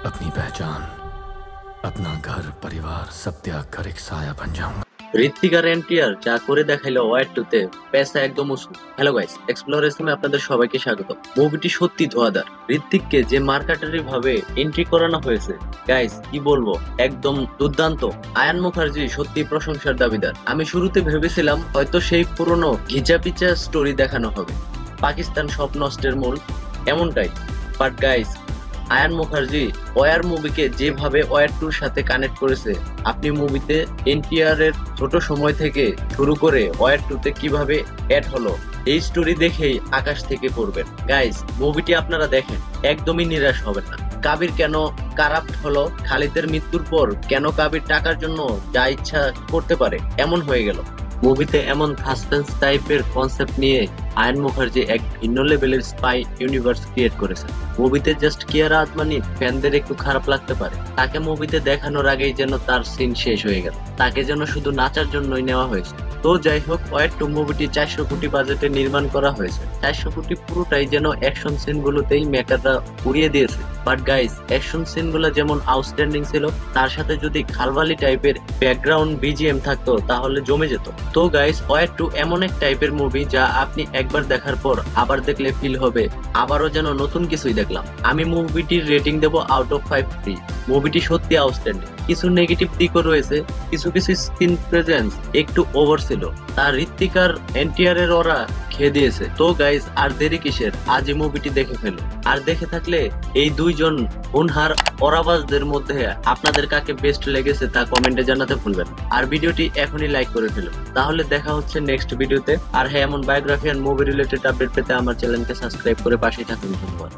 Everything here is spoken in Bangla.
अपनी पहचान, अपना घर परिवार सब त्याग कर एक साया बन जाऊंगा। ঋত্বিক আর এনটিআর যা করে দেখাইলো ওয়ার টু তে পেসা একদম উঁচু। হ্যালো গাইস, এক্সপ্লোরেশনে আপনাদের সবাইকে স্বাগত। মুভিটি সত্যি ধোঁয়াদার। ঋত্বিককে যে মার্কাটারি ভাবে এন্ট্রি করানো হয়েছে, গাইস কি বলবো, একদম দুর্দান্ত। আয়ান মুখার্জি সত্যি প্রশংসার দাবিদার। আমি শুরুতে ভেবেছিলাম হয়তো সেই পুরনো ঘিচা পিচা স্টোরি দেখানো হবে, পাকিস্তান সব নষ্টের মূল, এমনটাই। But guys, Ayan Mukerji War মুভিকে যেভাবে ওয়ার টুর সাথে কানেক্ট করেছে, আপনি মুভিতে এনটিআর এর ছোট সময় থেকে শুরু করে ওয়ার টুতে কিভাবে অ্যাড হলো, এই স্টোরি দেখেই আকাশ থেকে পড়বেন। গাইস, মুভিটি আপনারা দেখেন, একদমই নিরাশ হবেন না। কাবির কেন কারাপ্ট হলো, খালিদের মৃত্যুর পর কেন কাবির টাকার জন্য যা ইচ্ছা করতে পারে এমন হয়ে গেল, মুভিতে এমন সাসপেন্স টাইপের কনসেপ্ট নিয়ে আয়ান মুখার্জি এক ভিন্ন লেভেলের স্পাই ইউনিভার্স ক্রিয়েট করেছে। মুভিতে জাস্ট কিয়ারা আদমানি ফ্যানদের একটু খারাপ লাগতে পারে, তাকে মুভিতে দেখানোর আগেই যেন তার সিন শেষ হয়ে গেল, তাকে যেন শুধু নাচার জন্যই নেওয়া হয়েছে। তো যাই হোক, ওয়ার টু মুভিটি 400 কোটি বাজেটে নির্মাণ করা হয়েছে। 400 কোটি পুরোটাই যেন অ্যাকশন সিন গুলোতেই মেকাররা উড়িয়ে দিয়েছে। বাট গাইস, অ্যাকশন সিন গুলো যেমন আউটস্ট্যান্ডিং ছিল, তার সাথে যদি খালবালি টাইপের ব্যাকগ্রাউন্ড বিজিএম থাকতো তাহলে জমে যেত। তো গাইস, ওয়ার টু এমন এক টাইপের মুভি যা আপনি একবার দেখার পর আবার দেখলে ফিল হবে আবারও যেন নতুন কিছুই দেখলাম। আমি মুভিটির রেটিং দেবো আউট অফ 5 মুভিটি সত্যি আউটস্ট্যান্ডিং। কিছু নেগেটিভ দিকও রয়েছে, কিছু স্ক্রিন প্রেজেন্স একটু ওভার ছিল, তার ঋত্বিক আর এনটিআর এর ওরা খেয়ে দিয়েছে। তো গাইস, আর দেরি কিসের, আজই মুভিটি দেখে ফেলো। আর দেখে থাকলে এই দুইজন হুনহার ওরাবাজদের মধ্যে আপনাদের কাকে বেস্ট লেগেছে তা কমেন্টে জানাতে ভুলবেন। আর ভিডিওটি এখনই লাইক করে ফেলো। তাহলে দেখা হচ্ছে নেক্সট ভিডিওতে। আর হ্যাঁ, এমন বায়োগ্রাফি আর মুভি রিলেটেড আপডেট পেতে আমার চ্যানেলকে সাবস্ক্রাইব করে পাশেই থাকুন। ধন্যবাদ।